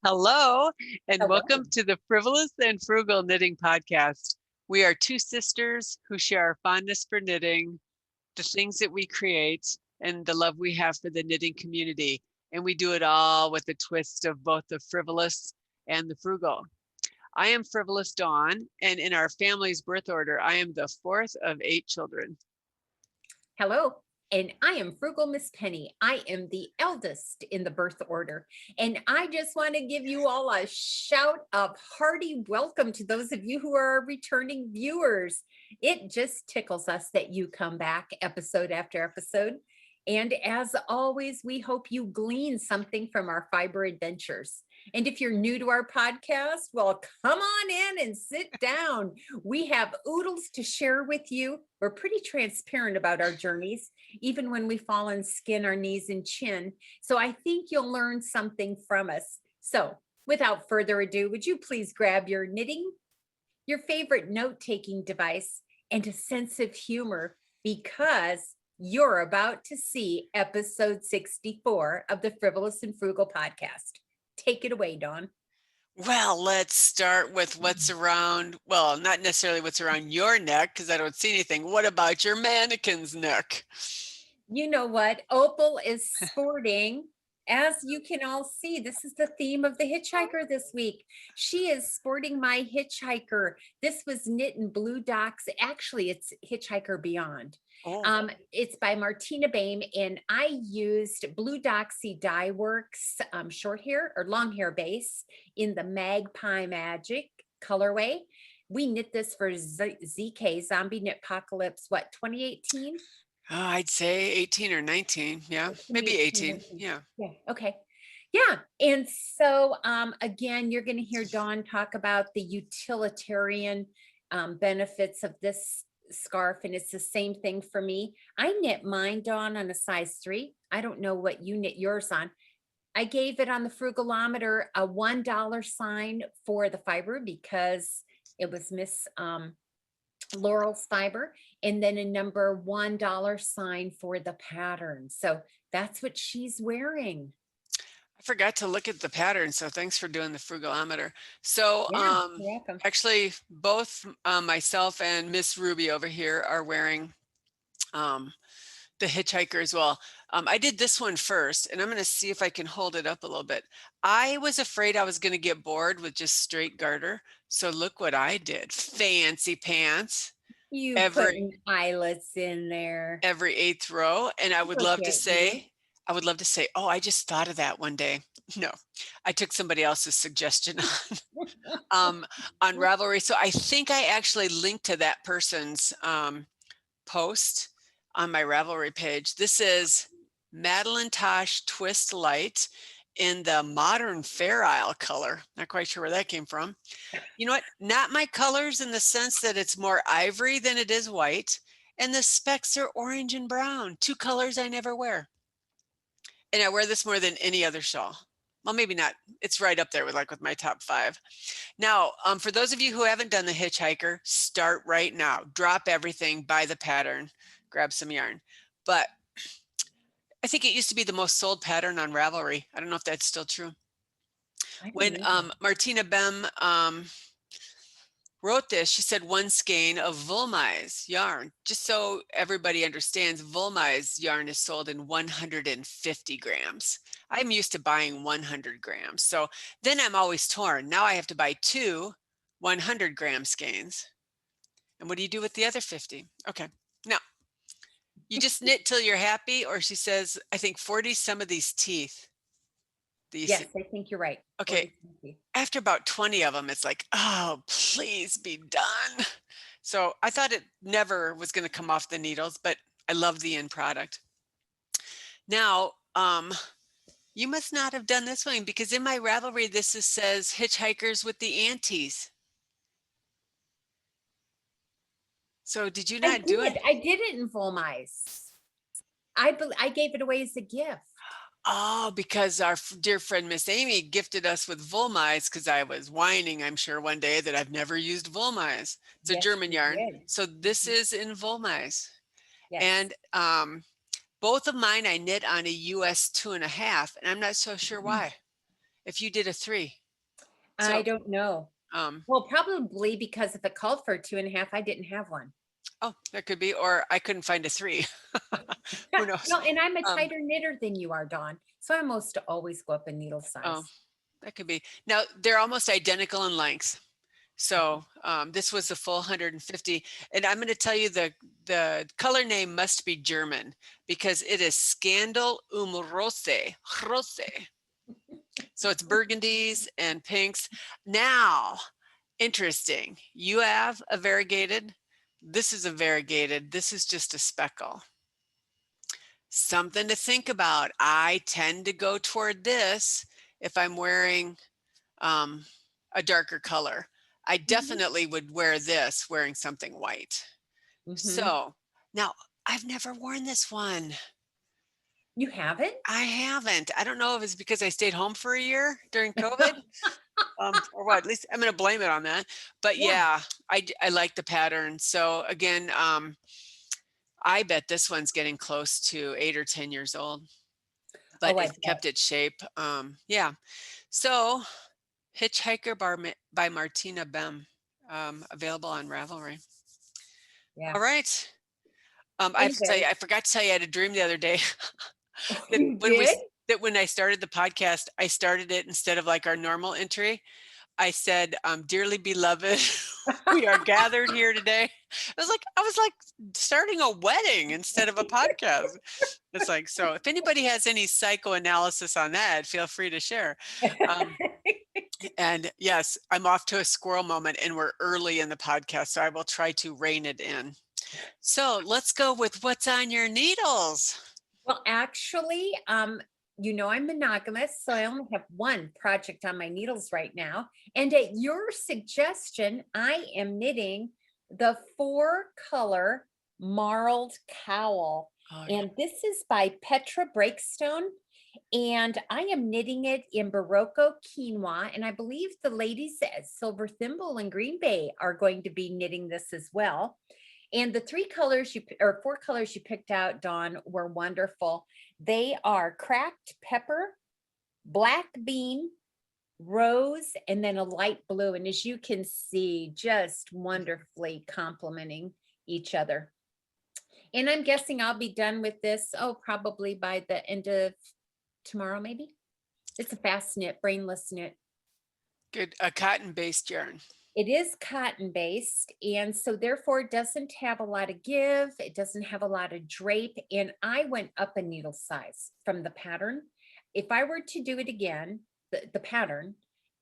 Hello, and Hello. welcome to the Frivolous and Frugal Knitting Podcast. We are two sisters who share our fondness for knitting, the things that we create, and the love we have for the knitting community. And we do it all with a twist of both the frivolous and the frugal. I am Frivolous Dawn, and in our family's birth order, I am the fourth of 8 children. Hello. And I am Frugal MsPenny. I am the eldest in the birth order. And I just want to give you all a shout of hearty welcome to those of you who are returning viewers. It just tickles us that you come back episode after episode. And as always, we hope you glean something from our fiber adventures. And if you're new to our podcast, well, come on in and sit down. We have oodles to share with you. We're pretty transparent about our journeys, even when we fall and skin our knees and chin. So I think you'll learn something from us. So without further ado, would you please grab your knitting, your favorite note-taking device, and a sense of humor, because you're about to see episode 64 of the Frivolous and Frugal Podcast. Take it away, Dawn. Well, let's start with what's around, well, not necessarily what's around your neck, because I don't see anything. What about your mannequin's neck? You know what? Opal is sporting. As you can all see, this is the theme of the Hitchhiker this week. She is sporting my Hitchhiker. This was knit in Blue Docs. Actually, it's Hitchhiker Beyond. Oh. It's by Martina Behm, and I used Blue Doxy Dye Works short hair or long hair base in the Magpie Magic colorway. We knit this for ZK Zombie Knit Apocalypse, what, 2018? Oh, I'd say 18 or 19. Yeah, maybe 18. Yeah. Yeah. Okay. Yeah. And so again, you're going to hear Dawn talk about the utilitarian benefits of this scarf, and it's the same thing for me. I knit mine, Dawn, on a size 3. I don't know what you knit yours on. I gave it on the Frugalometer a $1 sign for the fiber because it was Miss Laurel's fiber, and then a number $1 sign for the pattern. So that's what she's wearing. I forgot to look at the pattern, so thanks for doing the Frugalometer. So Yeah, you're welcome. actually, both myself and Miss Ruby over here are wearing the Hitchhiker as well. I did this one first, and I'm going to see if I can hold it up a little bit. I was afraid I was going to get bored with just straight garter, so look what I did. Fancy pants. You putting eyelets in there. Every 8th row, and I would love to say, oh, I just thought of that one day. No, I took somebody else's suggestion on Ravelry. So I think I actually linked to that person's post on my Ravelry page. This is Madelinetosh Twist Light in the modern Fair Isle color. Not quite sure where that came from. You know what? Not my colors in the sense that it's more ivory than it is white. And the specs are orange and brown, 2 colors I never wear. And I wear this more than any other shawl. Well, maybe not. It's right up there with my top 5. Now, for those of you who haven't done the Hitchhiker, start right now. Drop everything, buy the pattern, grab some yarn. But I think it used to be the most sold pattern on Ravelry. I don't know if that's still true. When Martina Behm wrote this, she said 1 skein of Wollmeise yarn. Just so everybody understands, Wollmeise yarn is sold in 150 grams. I'm used to buying 100 grams. So then I'm always torn. Now I have to buy 2 100-gram skeins. And what do you do with the other 50? Okay. Now, you just knit till you're happy, or she says, I think 40 some of these teeth. Yes, I think you're right. Okay. After about 20 of them, it's like, oh, please be done. So I thought it never was going to come off the needles, but I love the end product. Now, you must not have done this one, because in my Ravelry, this says Hitchhikers with the Aunties. So did you not do it? I did it in Wollmeise. I gave it away as a gift. Oh, because our dear friend Miss Aimée gifted us with Wollmeise, because I was whining, I'm sure, one day that I've never used Wollmeise. It's a German yarn. So this is in Wollmeise. Yes. And both of mine I knit on a US 2.5, and I'm not so sure why. if you did a 3. I don't know. Um, Well, probably because if it called for 2.5, I didn't have one. oh, that could be, or I couldn't find a 3. Who knows? No, and I'm a tighter knitter than you are, Dawn. So I almost always go up in needle size. Oh, that could be. Now they're almost identical in length. So this was the full 150. And I'm going to tell you the color name must be German because it is Scandal Rose. Rose. So it's burgundies and pinks. Now, interesting. You have a variegated. This is a variegated. This is just a speckle. Something to think about. I tend to go toward this if I'm wearing a darker color. I definitely would wear this wearing something white. So now I've never worn this one. You haven't? I haven't. I don't know if it's because I stayed home for a year during COVID or what. At least I'm going to blame it on that. But yeah, I like the pattern. So again, I bet this one's getting close to 8 or 10 years old, but it's kept its shape. Yeah. So Hitchhiker by Martina Behm, available on Ravelry. Yeah. All right. I have to tell you, I forgot to tell you, I had a dream the other day that when I started the podcast, I started it instead of like our normal entry. I said, dearly beloved, we are gathered here today. I was like starting a wedding instead of a podcast. It's like, so if anybody has any psychoanalysis on that, feel free to share. And yes, I'm off to a squirrel moment and we're early in the podcast, so I will try to rein it in. So let's go with what's on your needles. Well, actually, you know, I'm monogamous, so I only have one project on my needles right now. And at your suggestion, I am knitting the 4-color Marled Cowl. Oh, yeah. And this is by Petra Breakstone. And I am knitting it in Berroco Quinoa. And I believe the ladies at Silver Thimble and Green Bay are going to be knitting this as well. And the 4 colors you picked out, Dawn, were wonderful. They are cracked pepper, black bean, rose, and then a light blue. And as you can see, just wonderfully complementing each other. And I'm guessing I'll be done with this, probably by the end of tomorrow, maybe. It's a fast knit, brainless knit. Good, a cotton-based yarn. It is cotton-based, and so therefore it doesn't have a lot of give. It doesn't have a lot of drape, and I went up a needle size from the pattern. If I were to do it again, the pattern,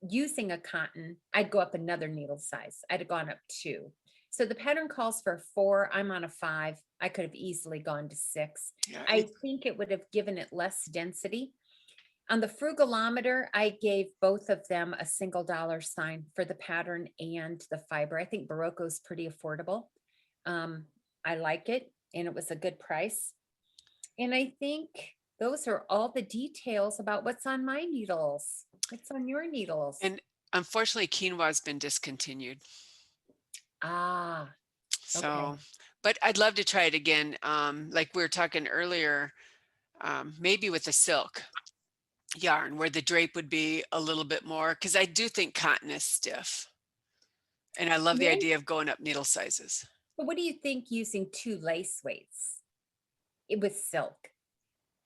using a cotton, I'd go up another needle size. I'd have gone up 2. So the pattern calls for 4. I'm on a 5. I could have easily gone to 6. Yeah, I think it would have given it less density. On the Frugalometer, I gave both of them a single dollar sign for the pattern and the fiber. I think Berroco is pretty affordable. I like it, and it was a good price. And I think those are all the details about what's on my needles. What's on your needles? And unfortunately, quinoa has been discontinued. Ah. So, okay. But I'd love to try it again. Like we were talking earlier, maybe with the silk yarn where the drape would be a little bit more, because I do think cotton is stiff, and I love the idea of going up needle sizes. But what do you think using 2 lace weights? It was silk.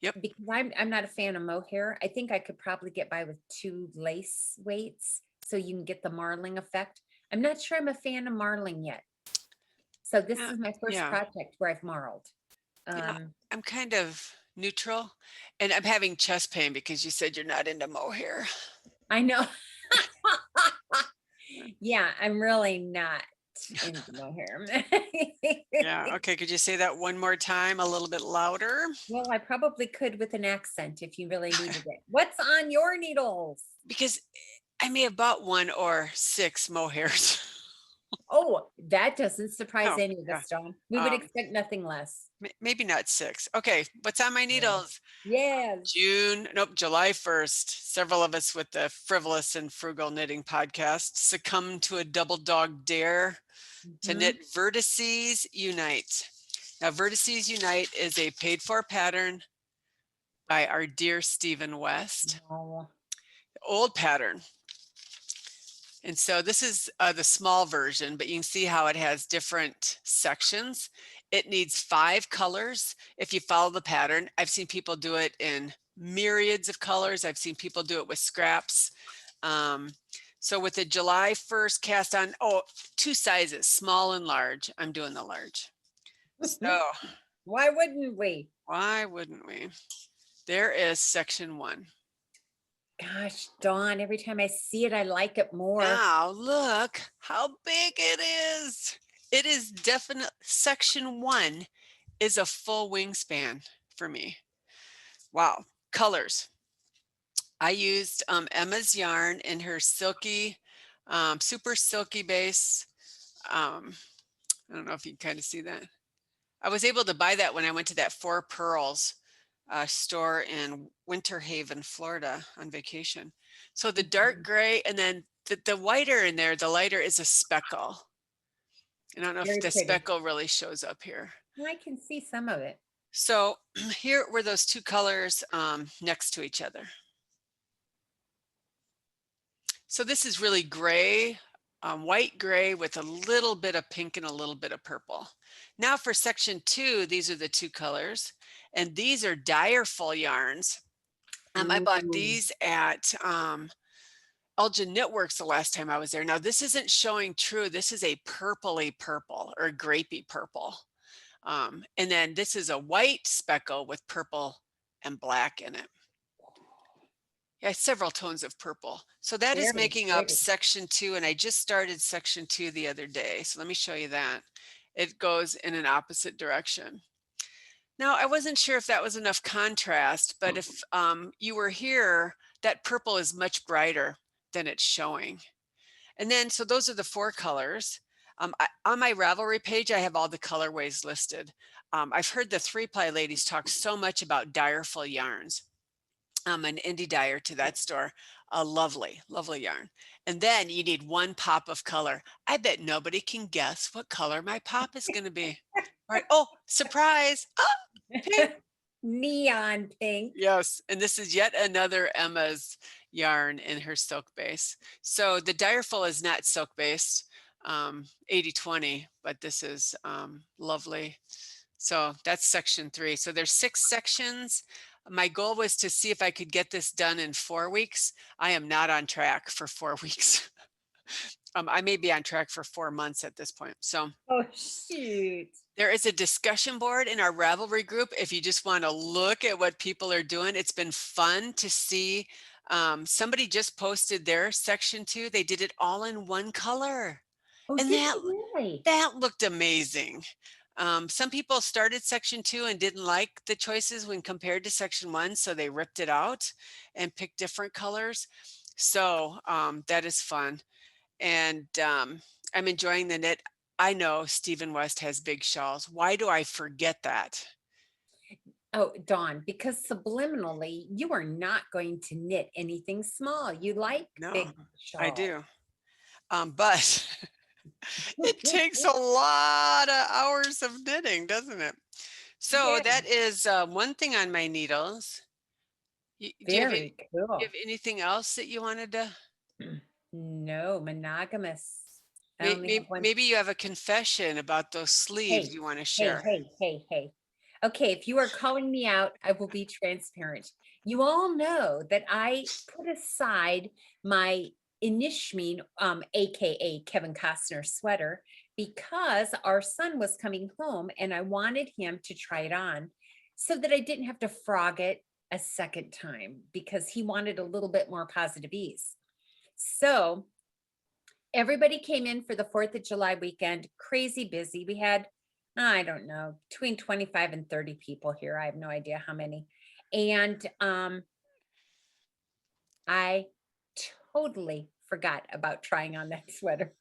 Yep. Because I'm not a fan of mohair. I think I could probably get by with 2 lace weights so you can get the marling effect. I'm not sure I'm a fan of marling yet. So this is my first project where I've marled. I'm kind of neutral, and I'm having chest pain because you said you're not into mohair. I know. Yeah, I'm really not into mohair. Yeah. Okay. Could you say that one more time, a little bit louder? Well, I probably could with an accent if you really needed it. What's on your needles? Because I may have bought 1 or 6 mohairs. Oh, that doesn't surprise any of us, Dawn. We would expect nothing less. Maybe not 6. Okay, what's on my needles? Yes. July 1st. Several of us with the Frivolous and Frugal Knitting Podcast succumbed to a double dog dare to knit Vertices Unite. Now, Vertices Unite is a paid for pattern by our dear Stephen West. old pattern. And so this is the small version, but you can see how it has different sections. It needs 5 colors. If you follow the pattern, I've seen people do it in myriads of colors. I've seen people do it with scraps. So with the July 1st cast on, 2 sizes, small and large. I'm doing the large. So why wouldn't we? Why wouldn't we? There is section 1. Gosh, Dawn, every time I see it, I like it more. Now look how big it is. It is definitely, section 1 is a full wingspan for me. Wow. Colors. I used Emma's yarn in her silky, super silky base. I don't know if you can kind of see that. I was able to buy that when I went to that 4 Pearls store in Winter Haven, Florida on vacation. So the dark gray, and then the whiter in there, the lighter is a speckle. I don't know if the speckle really shows up here. I can see some of it. So here were those 2 colors next to each other. So this is really gray, white gray with a little bit of pink and a little bit of purple. Now for section 2, these are the 2 colors, and these are Direful yarns. I bought these at Elgin Knitworks the last time I was there. Now this isn't showing true. This is a purpley purple or grapey purple. And then this is a white speckle with purple and black in it. Yeah, several tones of purple. So that is making up section 2. And I just started section 2 the other day. So let me show you that. It goes in an opposite direction. Now, I wasn't sure if that was enough contrast, but if you were here, that purple is much brighter than it's showing. And then, so those are the 4 colors. On my Ravelry page, I have all the colorways listed. I've heard the 3-ply ladies talk so much about Direful yarns. An indie dyer to that store, a lovely, lovely yarn. And then you need 1 pop of color. I bet nobody can guess what color my pop is going to be. All right. Oh, surprise. Oh, pink. Neon pink. Yes. And this is yet another Emma's yarn in her silk base. So the Direful is not silk based, 80-20, but this is lovely. So that's section 3. So there's 6 sections. My goal was to see if I could get this done in 4 weeks. I am not on track for 4 weeks. I may be on track for 4 months at this point. So, oh shoot. There is a discussion board in our Ravelry group. If you just want to look at what people are doing, it's been fun to see. Somebody just posted their section 2. They did it all in 1 color. Oh, and that looked amazing. Some people started section 2 and didn't like the choices when compared to section 1, so they ripped it out and picked different colors. So that is fun. And I'm enjoying the knit. I know Stephen West has big shawls. Why do I forget that? Oh, Dawn, because subliminally, you are not going to knit anything small. You like big shawls. I do. But it takes a lot of hours of knitting, doesn't it? So that is one thing on my needles. Do you have anything else that you wanted to? No, monogamous. Maybe you have a confession about those sleeves you want to share. Hey. Okay, if you are calling me out, I will be transparent. You all know that I put aside my Inishmin, aka Kevin Costner sweater, because our son was coming home and I wanted him to try it on so that I didn't have to frog it a second time because he wanted a little bit more positive ease. So everybody came in for the 4th of July weekend, crazy busy. We had, I don't know, between 25 and 30 people here. I have no idea how many. And I totally forgot about trying on that sweater.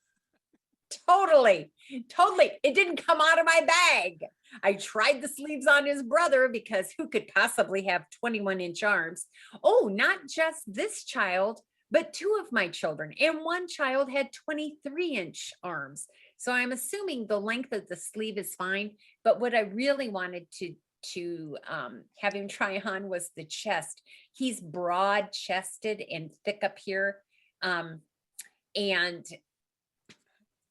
Totally. It didn't come out of my bag. I tried the sleeves on his brother because who could possibly have 21-inch arms? Oh, not just this child, but 2 of my children. And 1 child had 23-inch arms. So I'm assuming the length of the sleeve is fine. But what I really wanted to to have him try on was the chest. He's broad chested and thick up here. And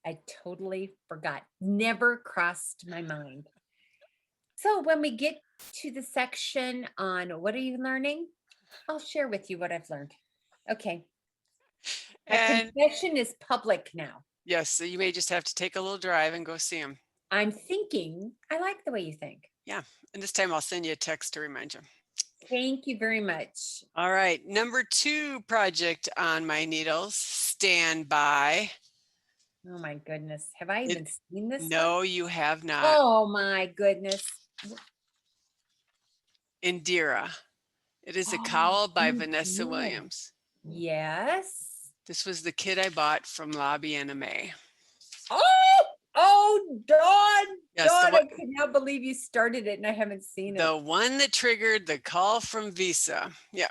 I totally forgot, never crossed my mind. So when we get to the section on what are you learning, I'll share with you what I've learned. Okay. And confession is public now. Yes, so you may just have to take a little drive and go see him. I'm thinking, I like the way you think. Yeah, and this time I'll send you a text to remind you. Thank you very much. All right, number 2 project on my needles, stand by. Oh my goodness. Have I even seen this? No, you have not. Oh my goodness. Indira. It is a cowl by Vanessa Williams. Yes. This was the kit I bought from Lobby and Aimée. Dawn. Yes, Dawn, I cannot believe you started it and I haven't seen it. The one that triggered the call from Visa. Yeah.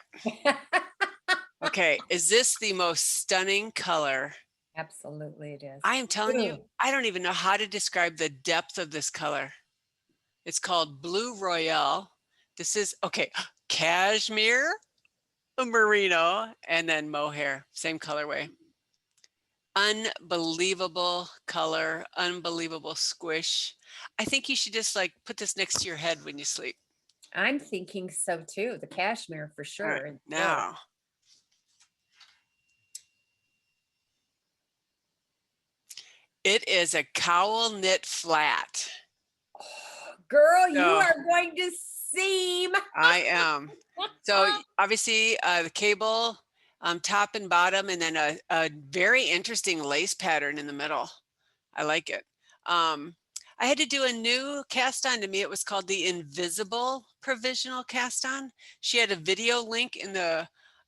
Okay, is this the most stunning color? Absolutely it is. I am telling you, I don't even know how to describe the depth of this color. It's called Blue Royale. This is, okay, cashmere, merino, and then mohair, same colorway. Unbelievable color, unbelievable squish. I think you should just like put this next to your head when you sleep. I'm thinking so too, the cashmere for sure. Right, now. It is a cowl knit flat. Oh, girl, you are going to seam. I am. So obviously the cable top and bottom, and then a very interesting lace pattern in the middle. I like it. I had to do a new cast on. To me, it was called the Invisible Provisional Cast On. She had a video link in the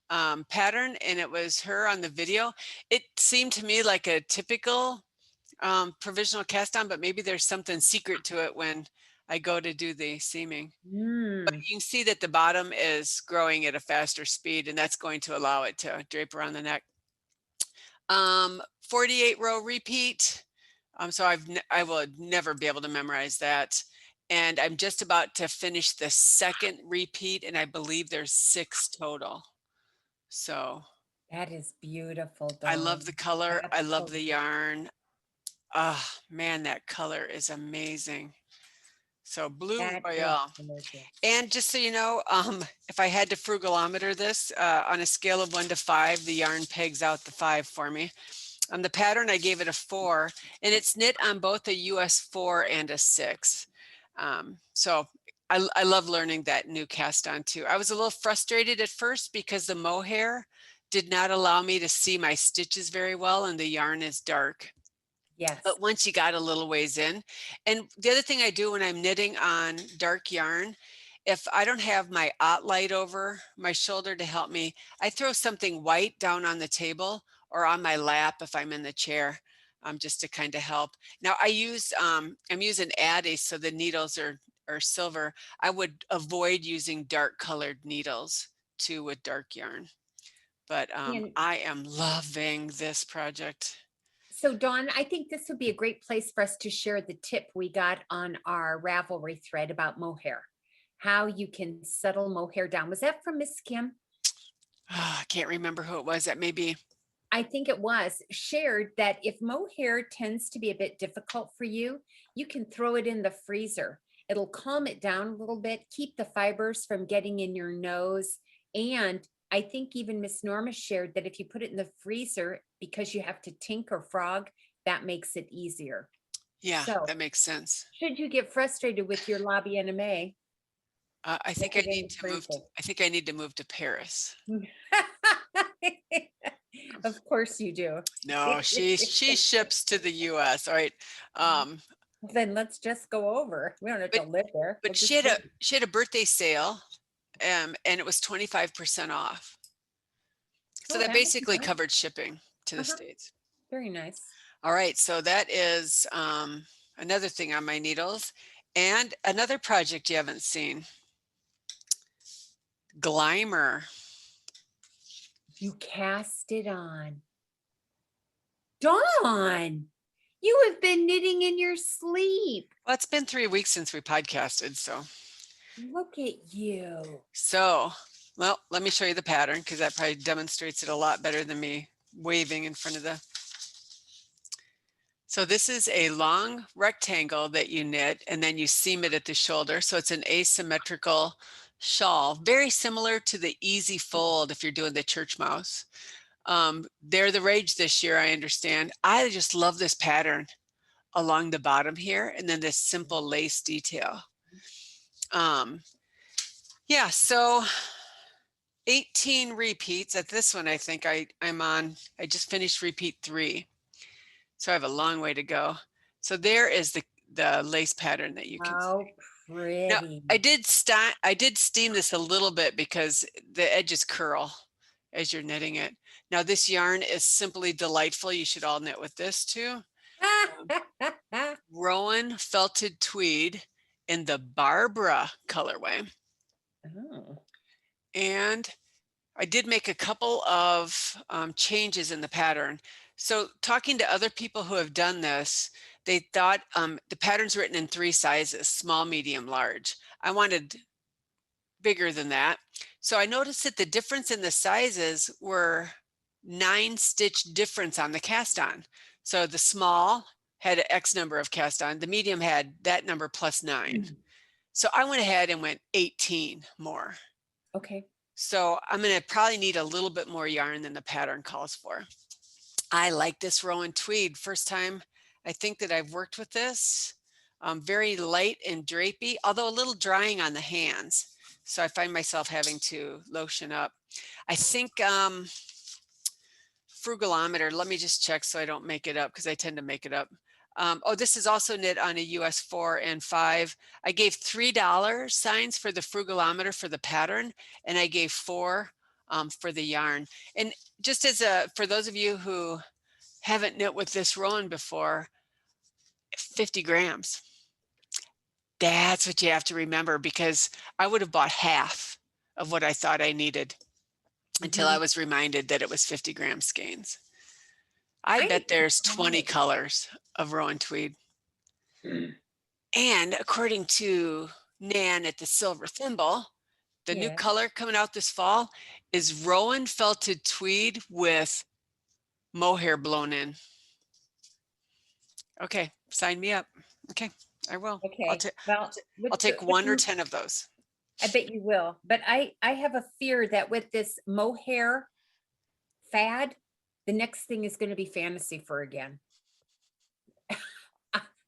pattern, and it was her on the video. It seemed to me like a typical provisional cast on, but maybe there's something secret to it when I go to do the seaming. But you can see that the bottom is growing at a faster speed, and that's going to allow it to drape around the neck. 48 row repeat. So I will never be able to memorize that. And I'm just about to finish the second repeat, and I believe there's 6 total. So that is beautiful. Dawn. I love the color. I love the yarn. Oh man, that color is amazing. So Blue Royale. And just so you know, if I had to frugalometer this on a scale of 1 to 5, the yarn pegs out the 5 for me. On the pattern, I gave it a 4, and it's knit on both a US 4 and a 6. So I love learning that new cast on too. I was a little frustrated at first because the mohair did not allow me to see my stitches very well, and the yarn is dark. Yes. But once you got a little ways in, and the other thing I do when I'm knitting on dark yarn, if I don't have my light over my shoulder to help me, I throw something white down on the table or on my lap if I'm in the chair, just to kind of help. Now I use, I'm using Addy, so the needles are silver. I would avoid using dark colored needles too with dark yarn. But I am loving this project. So Dawn, I think this would be a great place for us to share the tip we got on our Ravelry thread about mohair, how you can settle mohair down. Was that from Miss Kim? I can't remember who it was. That maybe. I think it was shared that if mohair tends to be a bit difficult for you, you can throw it in the freezer. It'll calm it down a little bit, keep the fibers from getting in your nose. And I think even Miss Norma shared that if you put it in the freezer, because you have to tink or frog, that makes it easier. Yeah, so, that makes sense. Should you get frustrated with your Lobby Aimée, I think I need to move. I think I need to move to Paris. Of course you do. No, she ships to the U.S. All right. Then let's just go over. We don't have to live there. But she had a birthday sale, and it was 25% off. So that basically covered shipping to the States. Very nice. All right, so that is another thing on my needles, and another project you haven't seen. Glymur. You cast it on. Dawn, you have been knitting in your sleep. Well, it's been 3 weeks since we podcasted, so. Look at you. So, well, let me show you the pattern because that probably demonstrates it a lot better than me waving in front of the. So this is a long rectangle that you knit and then you seam it at the shoulder. So it's an asymmetrical shawl, very similar to the easy fold if you're doing the church mouse. They're the rage this year, I understand. I just love this pattern along the bottom here and then this simple lace detail. Yeah, so 18 repeats at this one. I think I'm on, I just finished repeat 3. So I have a long way to go. So there is the lace pattern that you can see. Pretty. Now, I did steam this a little bit because the edges curl as you're knitting it. Now this yarn is simply delightful. You should all knit with this too. Rowan felted tweed in the Barbara colorway. Oh. And I did make a couple of changes in the pattern. So talking to other people who have done this, they thought the pattern's written in 3 sizes, small, medium, large. I wanted bigger than that. So I noticed that the difference in the sizes were 9 stitch difference on the cast on. So the small had X number of cast on, the medium had that number plus 9. So I went ahead and went 18 more. Okay. So I'm going to probably need a little bit more yarn than the pattern calls for. I like this Rowan tweed. First time I think that I've worked with this. Very light and drapey, although a little drying on the hands. So I find myself having to lotion up. I think Frugalometer, let me just check so I don't make it up because I tend to make it up. Oh, this is also knit on a US 4 and 5. I gave $3 signs for the Frugalometer for the pattern, and I gave 4 for the yarn. And just as for those of you who haven't knit with this Rowan before, 50 grams. That's what you have to remember, because I would have bought half of what I thought I needed until I was reminded that it was 50 gram skeins. I bet there's 20 colors of Rowan tweed. And according to Nan at the Silver Thimble, the new color coming out this fall is Rowan felted tweed with mohair blown in. Okay, sign me up. Okay, I will. Okay. I'll take 1 or 10 of those. I bet you will. But I have a fear that with this mohair fad, the next thing is going to be fantasy fur again.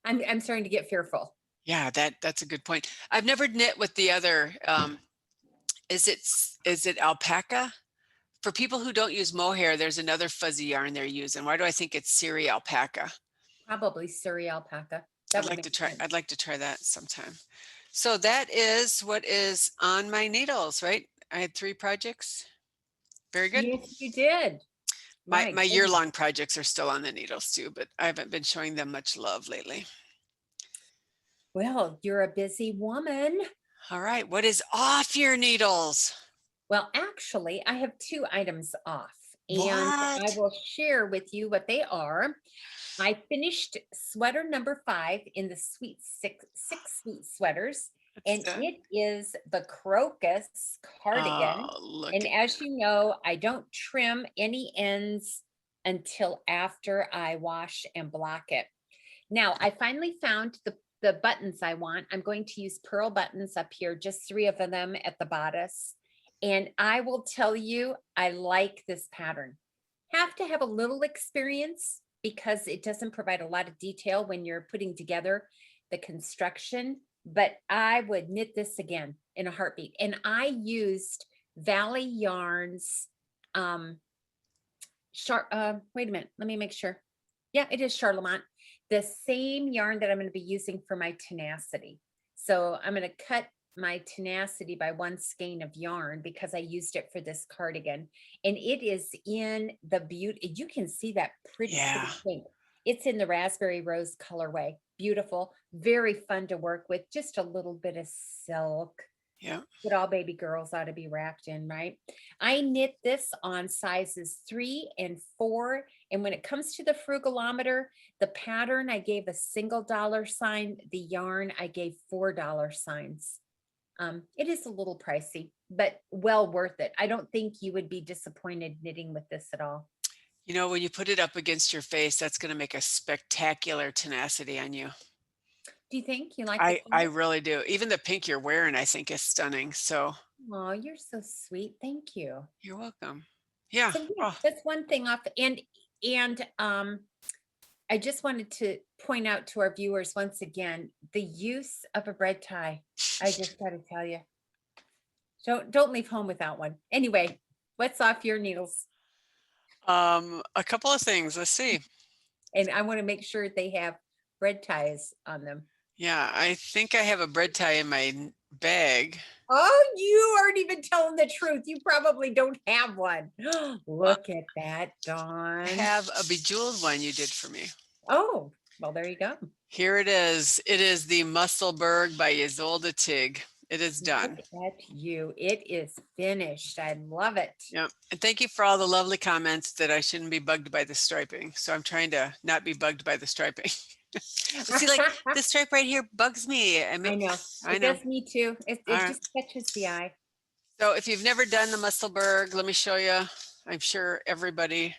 I'm starting to get fearful. Yeah, that's a good point. I've never knit with the other. Is it alpaca? For people who don't use mohair, there's another fuzzy yarn they're using. Why do I think it's Siri alpaca? Probably Siri alpaca. I'd like to try that sometime. So that is what is on my needles, right? I had 3 projects. Very good. Yes, you did. My year-long projects are still on the needles too, but I haven't been showing them much love lately. Well, you're a busy woman. All right. What is off your needles? Well, actually, I have 2 items off. And I will share with you what they are. I finished sweater number 5 in the six sweet sweaters. And it is the Crocus cardigan. And as you know, I don't trim any ends until after I wash and block it. Now, I finally found the buttons I want. I'm going to use pearl buttons up here, just 3 of them at the bodice. And I will tell you, I like this pattern. Have to have a little experience because it doesn't provide a lot of detail when you're putting together the construction, but I would knit this again in a heartbeat. And I used Valley Yarns, wait a minute, let me make sure. Yeah, it is Charlemont, the same yarn that I'm going to be using for my tenacity. So I'm going to cut my tenacity by 1 skein of yarn because I used it for this cardigan, and it is in the beauty. You can see that pretty pink. It's in the raspberry rose colorway. Beautiful, very fun to work with. Just a little bit of silk. Yeah. What all baby girls ought to be wrapped in, right? I knit this on sizes 3 and 4. And when it comes to the Frugalometer, the pattern, I gave a single dollar sign. The yarn, I gave $4 signs. It is a little pricey, but well worth it. I don't think you would be disappointed knitting with this at all. You know, when you put it up against your face, that's going to make a spectacular tenacity on you. Do you think you like I it? really do. Even the pink you're wearing, I think is stunning. So, oh, you're so sweet. Thank you. You're welcome. Yeah. So yeah, that's one thing off. And I just wanted to point out to our viewers once again the use of a bread tie. I just got to tell you, don't leave home without one. Anyway, what's off your needles? A couple of things. Let's see. And I want to make sure they have bread ties on them. Yeah, I think I have a bread tie in my bag. Oh, you aren't even telling the truth. You probably don't have one. Look at that, Dawn. I have a bejeweled one you did for me. Oh, well, there you go. Here it is. It is the Musselburgh by Isolde Tig. It is done. Look at you. It is finished. I love it. Yep. And thank you for all the lovely comments that I shouldn't be bugged by the striping. So I'm trying to not be bugged by the striping. See, like this stripe right here bugs me. I know. I It know. does me too. It just catches the eye. So if you've never done the Musselburgh, let me show you. I'm sure everybody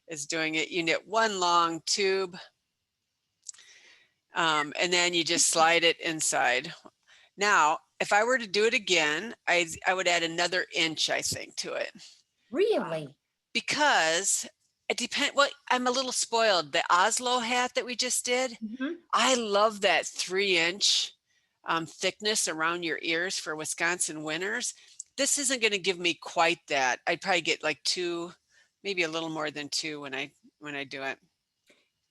is doing it. You knit one long tube, and then you just slide it inside. Now, if I were to do it again, I would add another inch, I think, to it. Really? Because it depends. Well, I'm a little spoiled. The Oslo hat that we just did, I love that 3-inch thickness around your ears for Wisconsin winters. This isn't going to give me quite that. I'd probably get like 2, maybe a little more than 2 when I do it.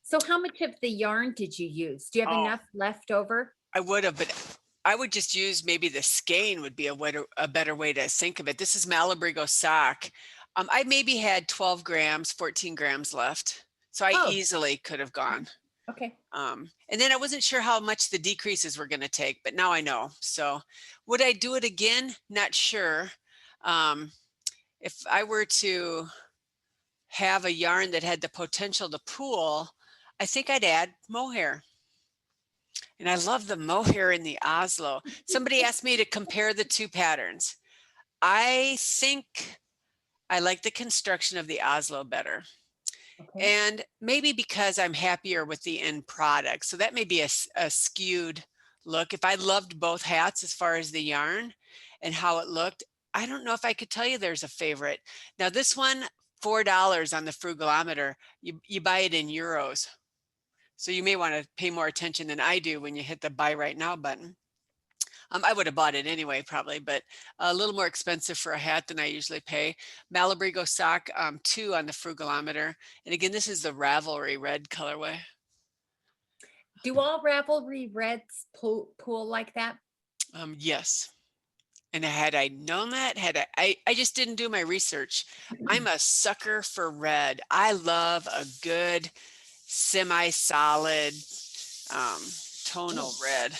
So how much of the yarn did you use? Do you have enough left over? I would have, but I would just use maybe the skein would be a better way to think of it. This is Malabrigo sock. I maybe had 12 grams, 14 grams left. So I easily could have gone. Okay. And then I wasn't sure how much the decreases were going to take, but now I know. So would I do it again? Not sure. If I were to have a yarn that had the potential to pool, I think I'd add mohair. And I love the mohair in the Oslo. Somebody asked me to compare the two patterns. I think I like the construction of the Oslo better. Okay. And maybe because I'm happier with the end product. So that may be a skewed look. If I loved both hats as far as the yarn and how it looked, I don't know if I could tell you there's a favorite. Now this one, $4 on the Frugalometer, you buy it in euros. So you may want to pay more attention than I do when you hit the buy right now button. I would have bought it anyway, probably, but a little more expensive for a hat than I usually pay. Malabrigo sock, 2 on the Frugalometer. And again, this is the Ravelry red colorway. Do all Ravelry reds pool like that? Yes. And had I known that, I just didn't do my research. I'm a sucker for red. I love a good semi-solid tonal red.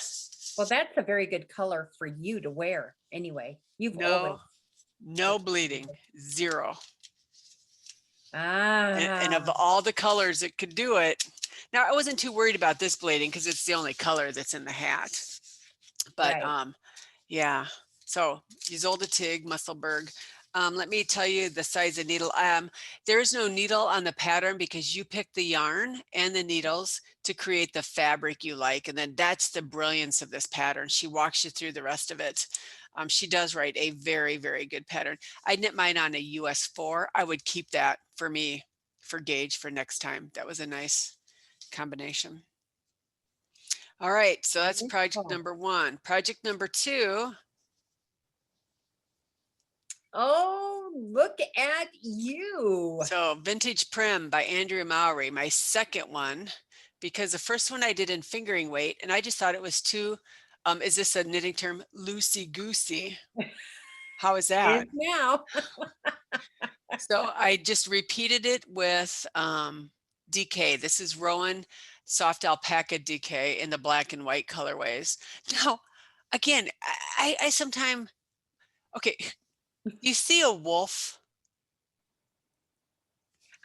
Well, that's a very good color for you to wear anyway. You've no bleeding, 0. Ah. And of all the colors that could do it, now I wasn't too worried about this bleeding because it's the only color that's in the hat. But yeah, so Isolde Tig, Musselburgh. Let me tell you the size of needle. There is no needle on the pattern because you pick the yarn and the needles to create the fabric you like. And then that's the brilliance of this pattern. She walks you through the rest of it. She does write a very, very good pattern. I knit mine on a US 4. I would keep that for me for gauge for next time. That was a nice combination. All right, so that's project number 1. Project number 2. Oh, look at you. So Vintage Prim by Andrea Mowry, my second one, because the first one I did in fingering weight, and I just thought it was too, is this a knitting term? Loosey-goosey. How is that? Now. So I just repeated it with DK. This is Rowan Soft Alpaca DK in the black and white colorways. Now, again, I sometimes, okay, you see a wolf?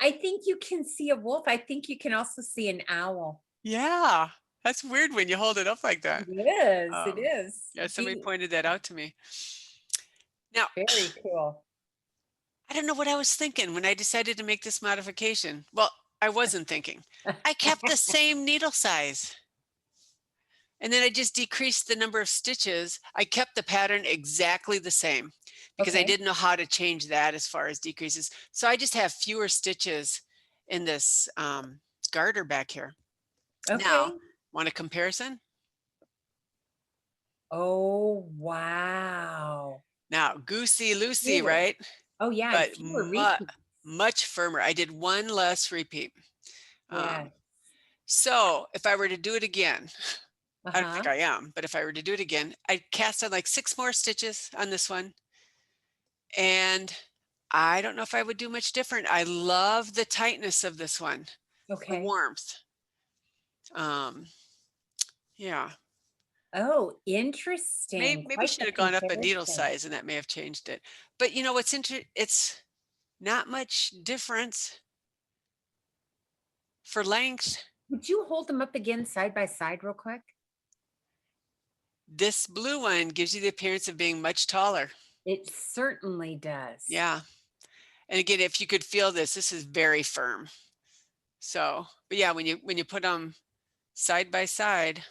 I think you can see a wolf. I think you can also see an owl. Yeah, That's weird when you hold it up like that. It is. It Um, is. yeah, somebody pointed that out to me. Now, Very cool. I don't know what I was thinking when I decided to make this modification. Well, I wasn't thinking. I kept the same needle size. And then I just decreased the number of stitches. I kept the pattern exactly the same because I didn't know how to change that as far as decreases. So I just have fewer stitches in this garter back here. Now, want a comparison? Oh, wow. Now, goosey loosey, right? Oh, yeah. But much firmer. I did one less repeat. So if I were to do it again, I don't think I am, but if I were to do it again, I'd cast on like 6 more stitches on this one. And I don't know if I would do much different. I love the tightness of this one. The warmth. Yeah. Oh, interesting. Maybe I should have gone up a needle size and that may have changed it. But you know what's it's not much difference for length. Would you hold them up again side by side real quick? This blue one gives you the appearance of being much taller. It certainly does. Yeah. And again, if you could feel this is very firm. So, but yeah, when you put them side by side.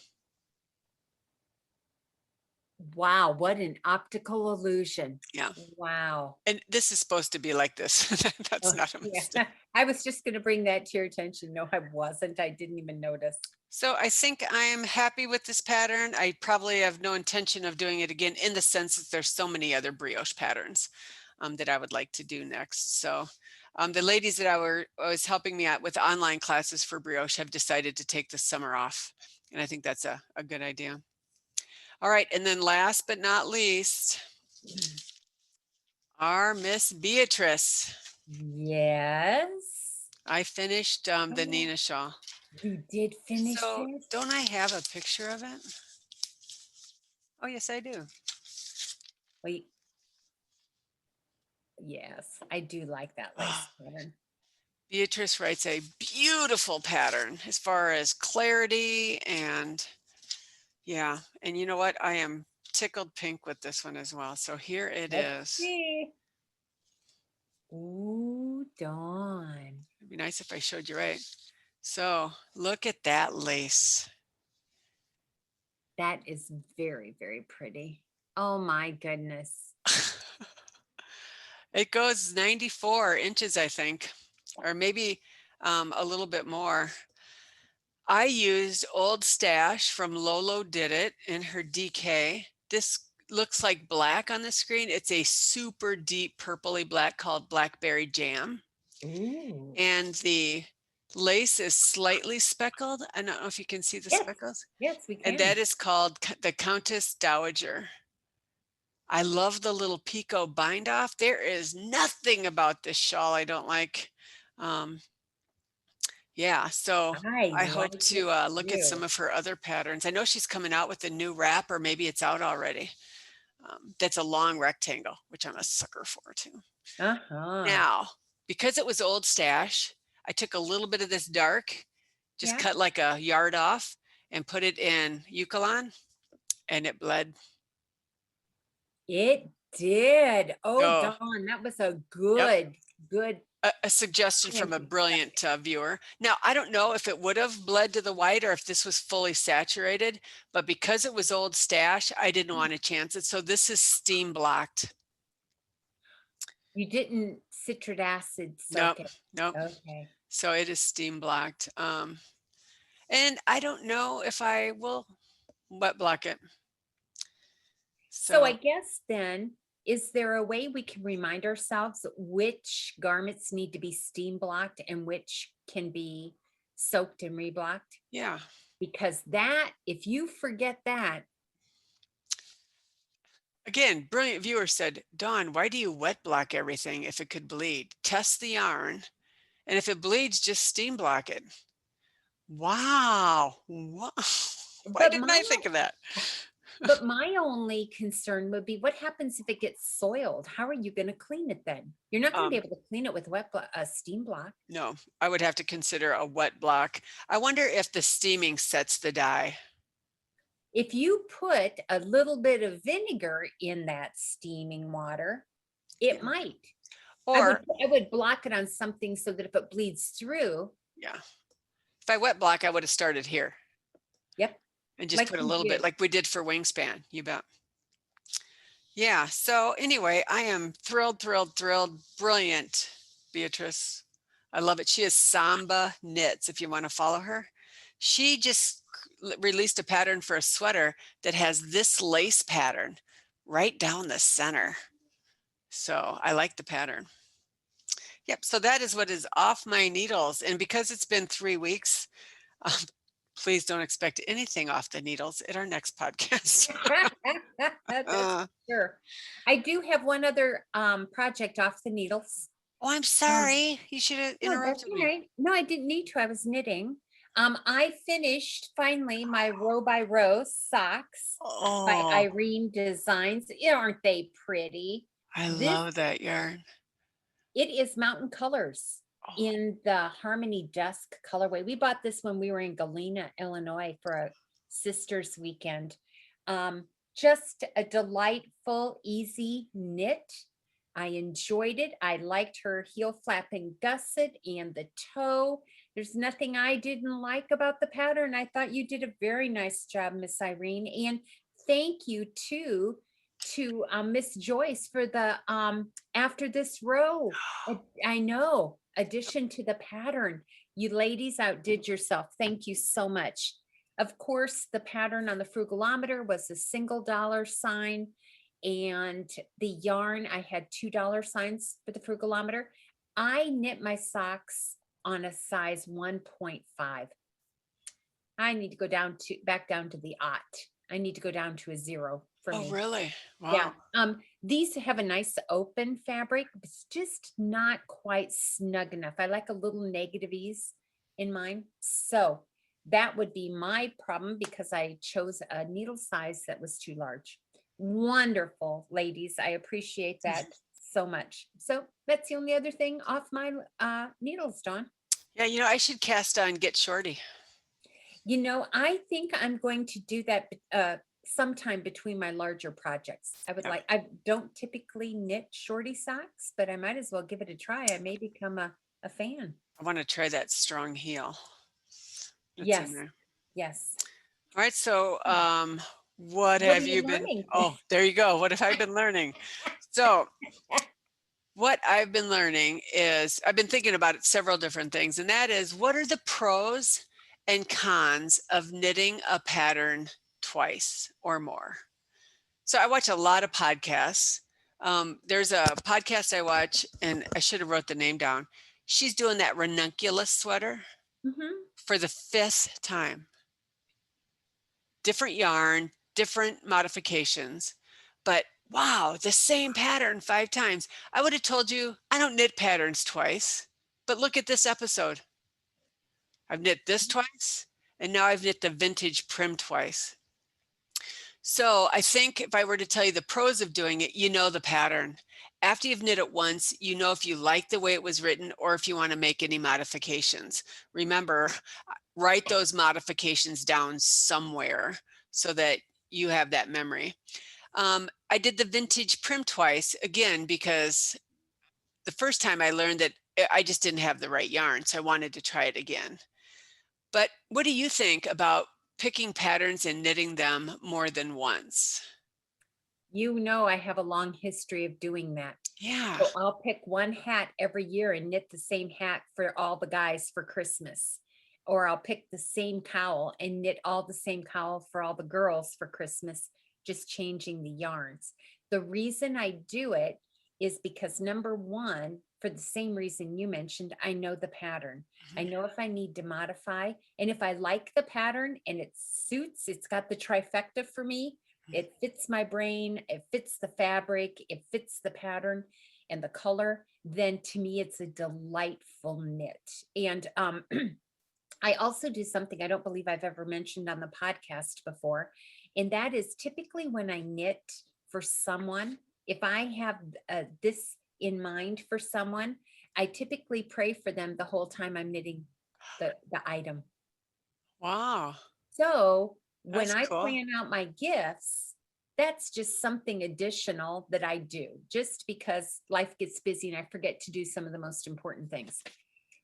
Wow, what an optical illusion. Yeah. Wow. And this is supposed to be like this. That's not a mistake. I was just going to bring that to your attention. No, I wasn't. I didn't even notice. So I think I am happy with this pattern. I probably have no intention of doing it again in the sense that there's so many other brioche patterns that I would like to do next. So the ladies that was helping me out with online classes for brioche have decided to take the summer off. And I think that's a good idea. All right, and then last but not least, our Miss Beatrice. Yes. I finished the Nina shawl. You did finish it? Don't I have a picture of it? Oh, yes, I do. Wait. Yes, I do like that lace pattern. Beatrice writes a beautiful pattern as far as clarity and yeah. And you know what? I am tickled pink with this one as well. So here it is. See. Ooh, Dawn. It'd be nice if I showed you right. So look at that lace. That is very, very pretty. Oh my goodness. It goes 94 inches, I think, or maybe a little bit more. I used Old Stash from Lolo Did It in her DK. This looks like black on the screen. It's a super deep purpley black called Blackberry Jam. Ooh. And the lace is slightly speckled. I don't know if you can see the speckles. Yes, we can. And that is called the Countess Dowager. I love the little picot bind off. There is nothing about this shawl I don't like. Yeah, so I hope to look at some of her other patterns. I know she's coming out with a new wrap, or maybe it's out already. That's a long rectangle, which I'm a sucker for too. Now, because it was Old Stash, I took a little bit of this dark, just cut like a yard off and put it in Eucalan, and it bled. It did. Oh, Dawn, that was a good a suggestion from a brilliant viewer. Now, I don't know if it would have bled to the white or if this was fully saturated, but because it was Old Stash, I didn't want to chance it. So this is steam blocked. You didn't citric acid soak it? Nope. Okay. So it is steam blocked. And I don't know if I will wet block it. So I guess then, is there a way we can remind ourselves which garments need to be steam blocked and which can be soaked and reblocked? Yeah. Because that, if you forget that. Again, brilliant viewer said, Dawn, why do you wet block everything if it could bleed? Test the yarn. And if it bleeds, just steam block it. Wow. Why didn't I think of that? But my only concern would be what happens if it gets soiled? How are you going to clean it then? You're not going to be able to clean it with a steam block. No, I would have to consider a wet block. I wonder if the steaming sets the dye. If you put a little bit of vinegar in that steaming water, it might. Or I would block it on something so that if it bleeds through. Yeah. If I wet block, I would have started here. Yep. And just put a little bit like we did for wingspan. You bet. Yeah. So anyway, I am thrilled. Brilliant, Beatrice. I love it. She is Samba Knits, if you want to follow her. She just released a pattern for a sweater that has this lace pattern right down the center. So I like the pattern. Yep. So that is what is off my needles. And because it's been 3 weeks, please don't expect anything off the needles at our next podcast. Sure. I do have one other project off the needles. Oh, I'm sorry. You should have interrupted me. Right. No, I didn't need to. I was knitting. I finished finally my row by row socks by Irene Designs. Aren't they pretty? I love that yarn. It is Mountain Colors in the Harmony Dusk colorway. We bought this when we were in Galena, Illinois for a sister's weekend. Just a delightful, easy knit. I enjoyed it. I liked her heel flapping gusset and the toe. There's nothing I didn't like about the pattern. I thought you did a very nice job, Miss Irene. And thank you too to Miss Joyce for the after this row. I know, addition to the pattern. You ladies outdid yourself. Thank you so much. Of course, the pattern on the Frugalometer was a single dollar sign. And the yarn, I had $2 signs for the Frugalometer. I knit my socks on a size 1.5. I need to go back down to the aught. I need to go down to a 0 for me. Oh, really? Wow. Yeah. These have a nice open fabric, but it's just not quite snug enough. I like a little negative ease in mine. So that would be my problem because I chose a needle size that was too large. Wonderful, ladies. I appreciate that so much. So that's the only other thing off my needles, Dawn. Yeah, I should cast on Get Shorty. I think I'm going to do that sometime between my larger projects. I don't typically knit shorty socks, but I might as well give it a try. I may become a fan. I want to try that strong heel. Yes. Yes. All right. So what have you been learning? Oh, there you go. What have I been learning? So what I've been learning is I've been thinking about several different things, and that is, what are the pros and cons of knitting a pattern twice or more? So I watch a lot of podcasts. There's a podcast I watch, and I should have wrote the name down. She's doing that ranunculus sweater for the 5th time. Different yarn, different modifications, but wow, the same pattern 5 times. I would have told you I don't knit patterns twice, but look at this episode. I've knit this twice, and now I've knit the vintage prim twice. So I think if I were to tell you the pros of doing it, the pattern. After you've knit it once, if you like the way it was written or if you want to make any modifications. Remember, write those modifications down somewhere so that you have that memory. I did the vintage prim twice, again, because the first time I learned that I just didn't have the right yarn, so I wanted to try it again. But what do you think about picking patterns and knitting them more than once? I have a long history of doing that. Yeah. So I'll pick one hat every year and knit the same hat for all the guys for Christmas. Or I'll pick the same cowl and knit all the same cowl for all the girls for Christmas, just changing the yarns. The reason I do it is because, number one, for the same reason you mentioned, I know the pattern. I know if I need to modify, and if I like the pattern and it suits, it's got the trifecta for me. It fits my brain, it fits the fabric, it fits the pattern and the color, then to me it's a delightful knit. And I also do something I don't believe I've ever mentioned on the podcast before, And that is typically when I knit for someone. If I have this in mind for someone, I typically pray for them the whole time I'm knitting the item. Wow. So when That's I cool. plan out my gifts, that's just something additional that I do just because life gets busy and I forget to do some of the most important things.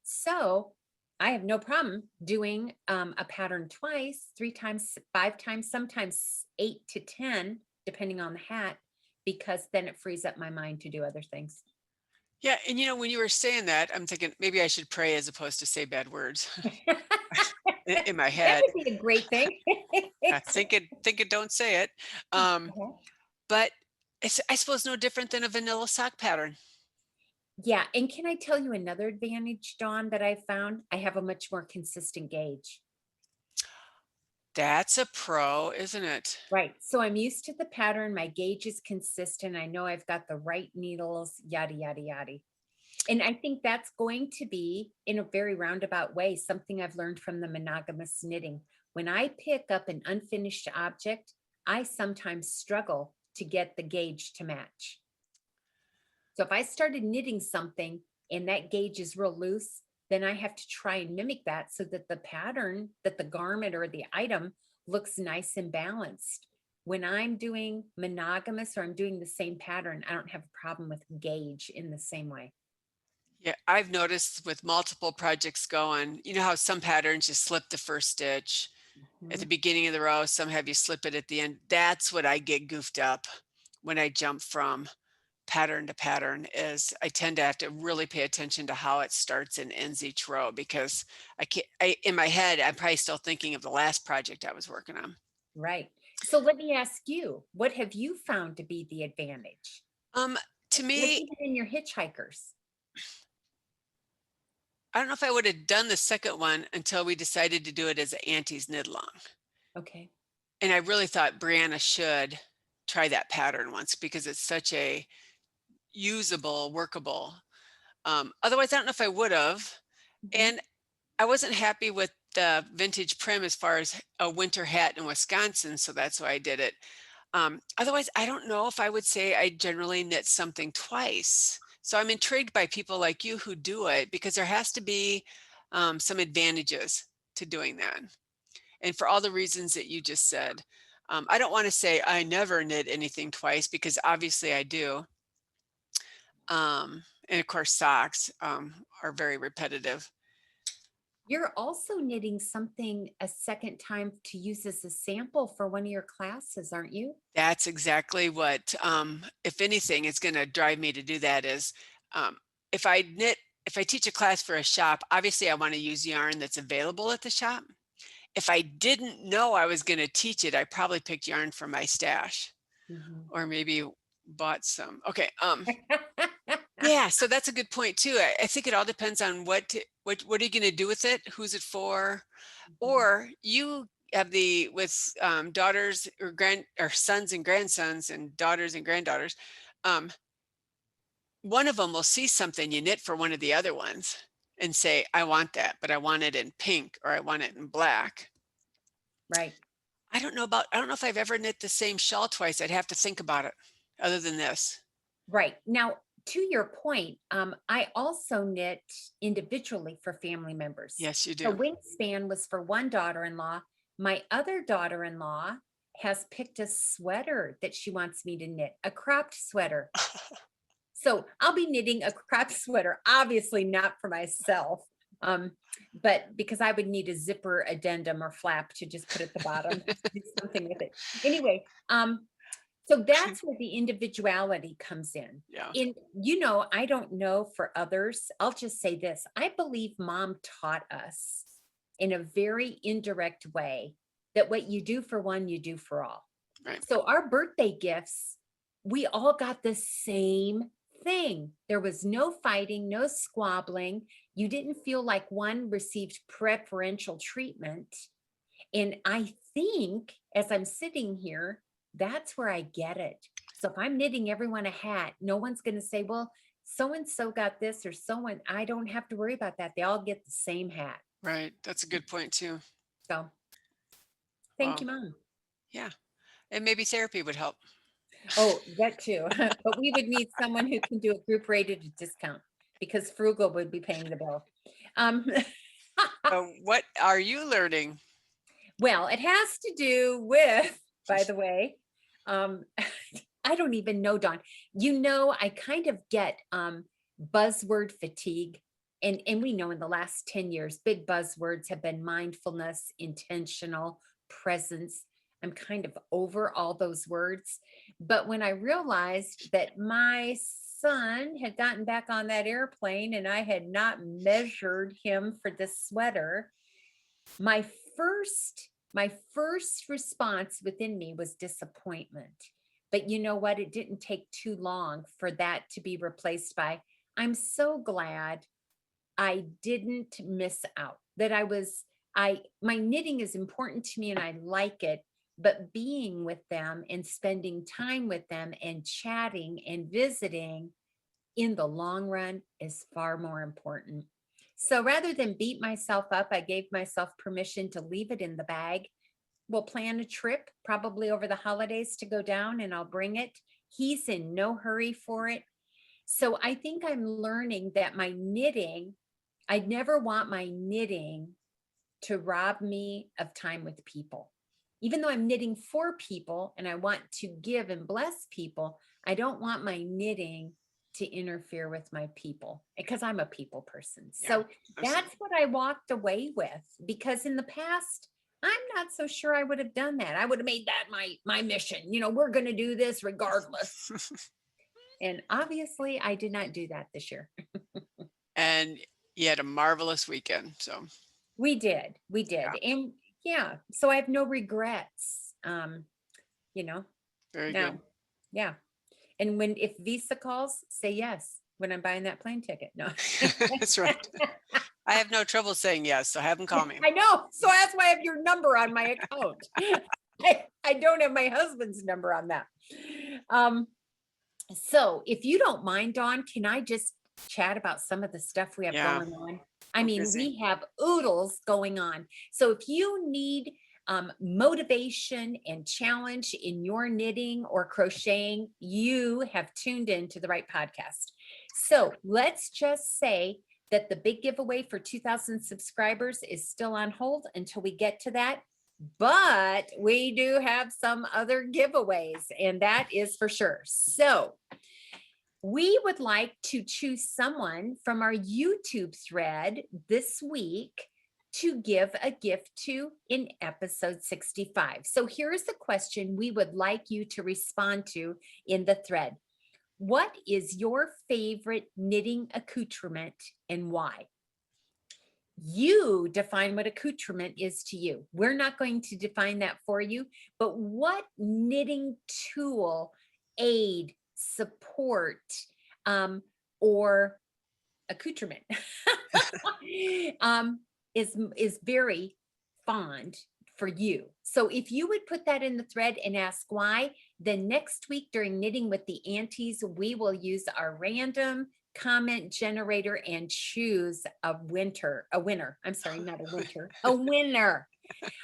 So I have no problem doing a pattern twice, 3 times, 5 times, sometimes 8 to 10, depending on the hat, because then it frees up my mind to do other things. Yeah. And you know, when you were saying that, I'm thinking maybe I should pray as opposed to say bad words in my That head. would be a great thing. Think it, don't say it. But it's, I suppose, no different than a vanilla sock pattern. Yeah. And can I tell you another advantage, Dawn, that I found? I have a much more consistent gauge. That's a pro, isn't it? Right. So I'm used to the pattern. My gauge is consistent. I know I've got the right needles, yada, yada, yada. And I think that's going to be, in a very roundabout way, something I've learned from the monogamous knitting. When I pick up an unfinished object, I sometimes struggle to get the gauge to match. So if I started knitting something and that gauge is real loose, then I have to try and mimic that so that the pattern, that the garment or the item looks nice and balanced. When I'm doing monogamous or I'm doing the same pattern, I don't have a problem with gauge in the same way. Yeah, I've noticed with multiple projects going, you know how some patterns you slip the first stitch at the beginning of the row, some have you slip it at the end. That's what I get goofed up when I jump from pattern to pattern, is I tend to have to really pay attention to how it starts and ends each row, because in my head, I'm probably still thinking of the last project I was working on. Right. So let me ask you, what have you found to be the advantage? To me, like even in your hitchhikers. I don't know if I would have done the second one until we decided to do it as an Auntie's knit along. Okay. And I really thought Brianna should try that pattern once, because it's such a usable, workable. Otherwise, I don't know if I would have. And I wasn't happy with the vintage prim as far as a winter hat in Wisconsin, so that's why I did it. Otherwise, I don't know if I would say I generally knit something twice. So I'm intrigued by people like you who do it, because there has to be some advantages to doing that. And for all the reasons that you just said, I don't want to say I never knit anything twice, because obviously I do. And of course, socks are very repetitive. You're also knitting something a second time to use as a sample for one of your classes, aren't you? That's exactly what, if anything, is going to drive me to do that is if I teach a class for a shop, obviously I want to use yarn that's available at the shop. If I didn't know I was going to teach it, I probably picked yarn from my stash or maybe bought some. Okay. Yeah, so that's a good point too. I think it all depends on what are you going to do with it? Who's it for? Or you have with daughters or sons and grandsons and daughters and granddaughters. One of them will see something you knit for one of the other ones and say, I want that, but I want it in pink or I want it in black. Right. I don't know if I've ever knit the same shawl twice. I'd have to think about it other than this. Right. Now, to your point, I also knit individually for family members. Yes, you do. The wingspan was for one daughter-in-law. My other daughter-in-law has picked a sweater that she wants me to knit, a cropped sweater. So I'll be knitting a cropped sweater, obviously not for myself, but because I would need a zipper addendum or flap to just put at the bottom, do something with it. Anyway, so that's where the individuality comes in. Yeah. I don't know for others. I'll just say this. I believe mom taught us in a very indirect way that what you do for one, you do for all. Right. So our birthday gifts, we all got the same thing. There was no fighting, no squabbling. You didn't feel like one received preferential treatment. And I think as I'm sitting here, that's where I get it. So if I'm knitting everyone a hat, no one's going to say, well, so-and-so got this or so-and, I don't have to worry about that. They all get the same hat. Right. That's a good point too. So thank you, Mom. Yeah. And maybe therapy would help. Oh, that too. But we would need someone who can do a group rated discount because Frugal would be paying the bill. What are you learning? Well, it has to do with, by the way, I don't even know, Dawn. I kind of get buzzword fatigue. And we know in the last 10 years, big buzzwords have been mindfulness, intentional, presence. I'm kind of over all those words. But when I realized that my son had gotten back on that airplane and I had not measured him for this sweater, my first response within me was disappointment. But you know what? It didn't take too long for that to be replaced by, I'm so glad I didn't miss out, that my knitting is important to me and I like it, but being with them and spending time with them and chatting and visiting in the long run is far more important. So rather than beat myself up, I gave myself permission to leave it in the bag. We'll plan a trip probably over the holidays to go down and I'll bring it. He's in no hurry for it. So I think I'm learning that my knitting, I'd never want my knitting to rob me of time with people. Even though I'm knitting for people and I want to give and bless people, I don't want my knitting to interfere with my people because I'm a people person. So that's what I walked away with, because in the past, I'm not so sure I would have done that. I would have made that my mission. We're going to do this regardless. And obviously I did not do that this year. And you had a marvelous weekend. So we did. Yeah. And yeah, so I have no regrets. Very now, good. Yeah. And if Visa calls, say yes when I'm buying that plane ticket. No. That's right. I have no trouble saying yes, so have them call me. I know. So that's why I have your number on my account. I don't have my husband's number on that. So if you don't mind, Dawn, can I just chat about some of the stuff we have going on? I mean, we have oodles going on. So if you need motivation and challenge in your knitting or crocheting, you have tuned into the right podcast. So let's just say that the big giveaway for 2,000 subscribers is still on hold until we get to that. But we do have some other giveaways, and that is for sure. So we would like to choose someone from our YouTube thread this week to give a gift to in episode 65. So here's the question we would like you to respond to in the thread. What is your favorite knitting accoutrement and why? You define what accoutrement is to you. We're not going to define that for you, but what knitting tool, aid, support, or accoutrement is very fond for you. So if you would put that in the thread and ask why, then next week during Knitting with the Aunties, we will use our random comment generator and choose a winner. I'm sorry, not a winter, a winner.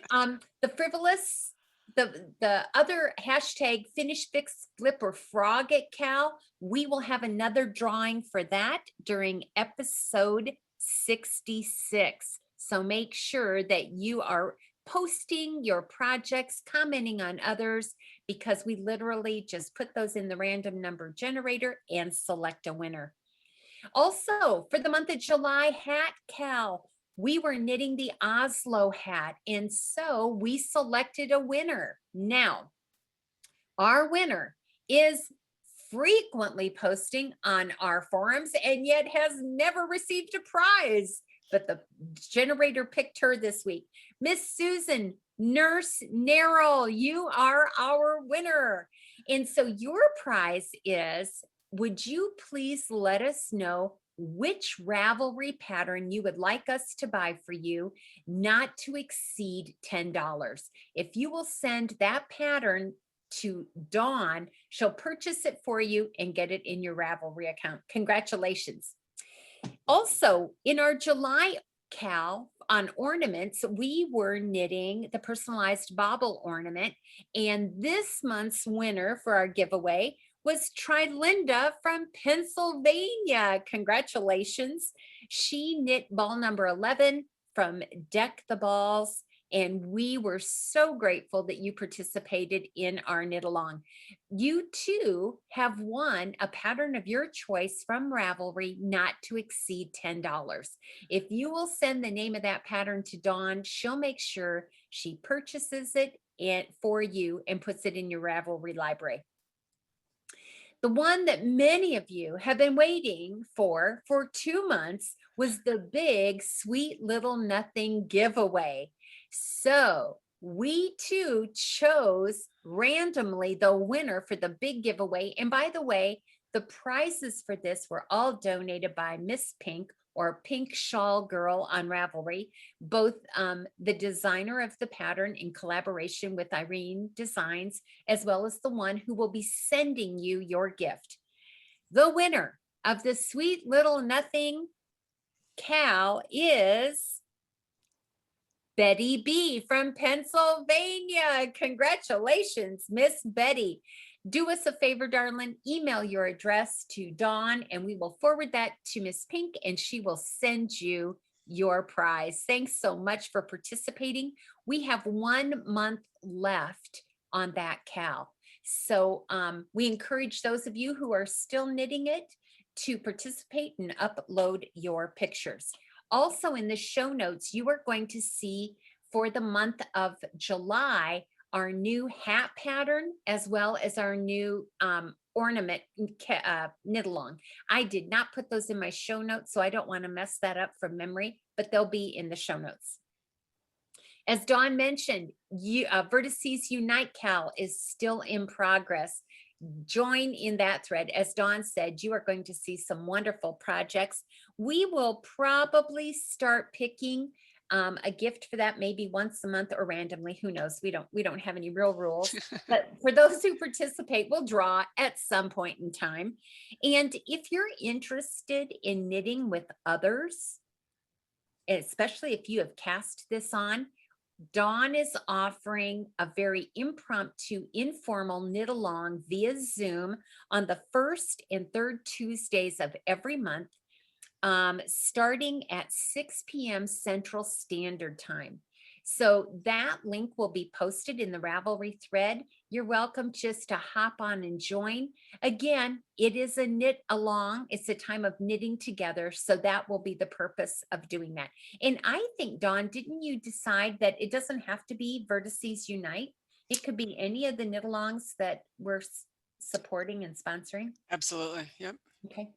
The frivolous, the other hashtag finish, fix, flip, or frog at Cal, we will have another drawing for that during episode 66. So make sure that you are posting your projects, commenting on others, because we literally just put those in the random number generator and select a winner. Also, for the month of July, Hat Cal, we were knitting the Oslo hat, and so we selected a winner. Now, our winner is frequently posting on our forums and yet has never received a prize, but the generator picked her this week. Miss Susan Nurse Narrow, you are our winner. And so your prize is, would you please let us know which Ravelry pattern you would like us to buy for you, not to exceed $10. If you will send that pattern to Dawn, she'll purchase it for you and get it in your Ravelry account. Congratulations. Also, in our July Cal on ornaments, we were knitting the personalized bauble ornament. And this month's winner for our giveaway was Trilinda from Pennsylvania. Congratulations. She knit ball number 11 from Deck the Balls. And we were so grateful that you participated in our knit along. You too have won a pattern of your choice from Ravelry, not to exceed $10. If you will send the name of that pattern to Dawn, she'll make sure she purchases it for you and puts it in your Ravelry library. The one that many of you have been waiting for 2 months was the big Sweet Little Nothing giveaway. So we too chose randomly the winner for the big giveaway. And by the way, the prizes for this were all donated by Miss Pink, or Pink Shawl Girl on Ravelry, both the designer of the pattern in collaboration with Irene Designs, as well as the one who will be sending you your gift. The winner of the Sweet Little Nothing Cowl is Betty B from Pennsylvania. Congratulations, Miss Betty. Do us a favor, darling, email your address to Dawn and we will forward that to Miss Pink and she will send you your prize. Thanks so much for participating. We have 1 month left on that cowl. So we encourage those of you who are still knitting it to participate and upload your pictures. Also in the show notes, you are going to see for the month of July, our new hat pattern, as well as our new ornament knit along. I did not put those in my show notes, so I don't want to mess that up from memory, but they'll be in the show notes. As Dawn mentioned, Vertices Unite Cal is still in progress. Join in that thread. As Dawn said, you are going to see some wonderful projects. We will probably start picking a gift for that maybe once a month or randomly. Who knows? We don't have any real rules. But for those who participate, we'll draw at some point in time. And if you're interested in knitting with others, especially if you have cast this on, Dawn is offering a very impromptu, informal knit along via Zoom on the 1st and 3rd Tuesdays of every month, starting at 6 p.m. Central Standard Time. So that link will be posted in the Ravelry thread. You're welcome just to hop on and join. Again, it is a knit along. It's a time of knitting together. So that will be the purpose of doing that. And I think, Dawn, didn't you decide that it doesn't have to be Vertices Unite? It could be any of the knit alongs that we're supporting and sponsoring? Absolutely. Yep. Okay.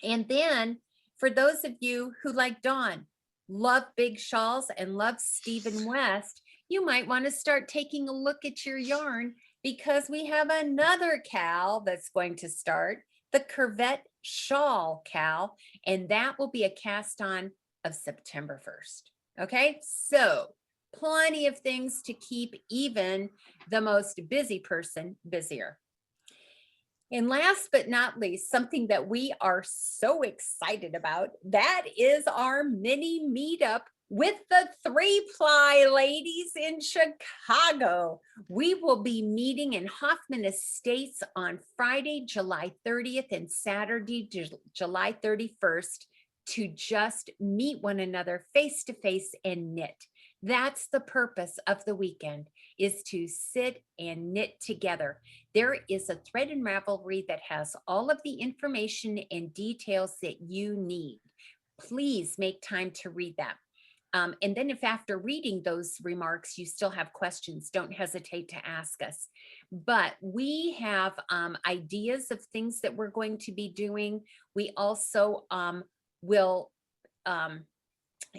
And then for those of you who, like Dawn, love big shawls and love Stephen West, you might want to start taking a look at your yarn, because we have another cowl that's going to start, the Curvette Shawl cowl, and that will be a cast on of September 1st. Okay, so plenty of things to keep even the most busy person busier. And last but not least, something that we are so excited about, that is our mini meetup with the 3-ply ladies in Chicago. We will be meeting in Hoffman Estates on Friday, July 30th and Saturday, July 31st to just meet one another face to face and knit. That's the purpose of the weekend, is to sit and knit together. There is a thread in Ravelry that has all of the information and details that you need. Please make time to read that. And then if after reading those remarks, you still have questions, don't hesitate to ask us. But we have ideas of things that we're going to be doing. We also will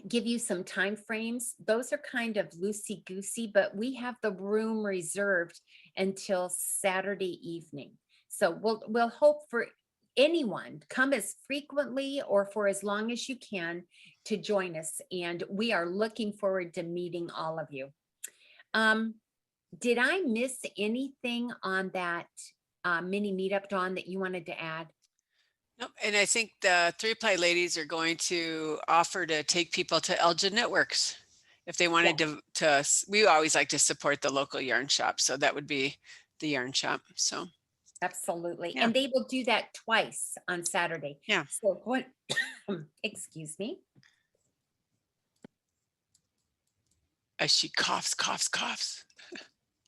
give you some time frames. Those are kind of loosey-goosey, but we have the room reserved until Saturday evening. So we'll hope for anyone, come as frequently or for as long as you can to join us. And we are looking forward to meeting all of you. Did I miss anything on that mini meetup, Dawn, that you wanted to add? And I think the 3-ply ladies are going to offer to take people to Elgin Knitworks if they wanted to. We always like to support the local yarn shop, so that would be the yarn shop. So Absolutely. yeah. And they will do that twice on Saturday. Yeah. So what, excuse me. As she coughs.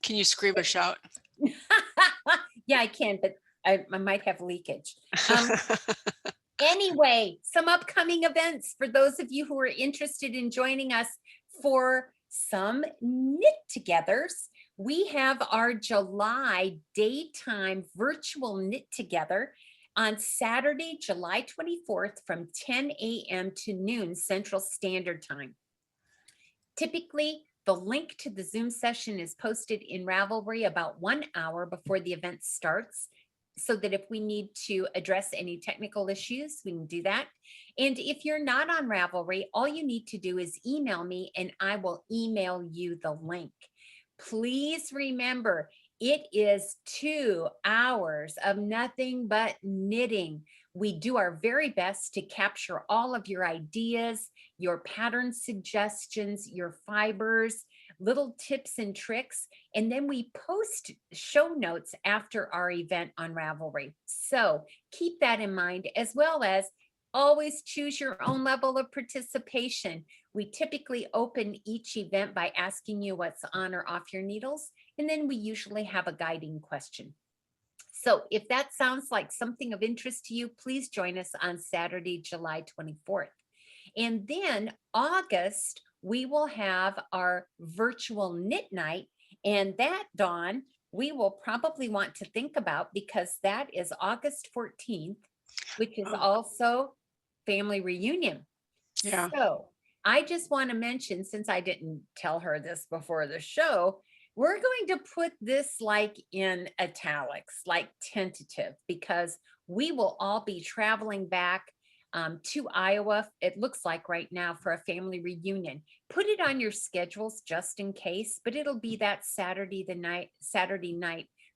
Can you scream or shout? Yeah, I can, but I might have leakage. Anyway, some upcoming events for those of you who are interested in joining us for some knit togethers. We have our July daytime virtual knit together on Saturday, July 24th from 10 a.m. to noon Central Standard Time. Typically, the link to the Zoom session is posted in Ravelry about 1 hour before the event starts, so that if we need to address any technical issues, we can do that. And if you're not on Ravelry, all you need to do is email me and I will email you the link. Please remember, it is 2 hours of nothing but knitting. We do our very best to capture all of your ideas, your pattern suggestions, your fibers, little tips and tricks, and then we post show notes after our event on Ravelry. So keep that in mind, as well as always choose your own level of participation. We typically open each event by asking you what's on or off your needles, and then we usually have a guiding question. So if that sounds like something of interest to you, please join us on Saturday, July 24th. And then August, we will have our virtual knit night. And that, Dawn, we will probably want to think about, because that is August 14th, which is also family reunion. Yeah. So I just want to mention, since I didn't tell her this before the show, we're going to put this like in italics, like tentative, because we will all be traveling back to Iowa, it looks like right now, for a family reunion. Put it on your schedules just in case, but it'll be that Saturday night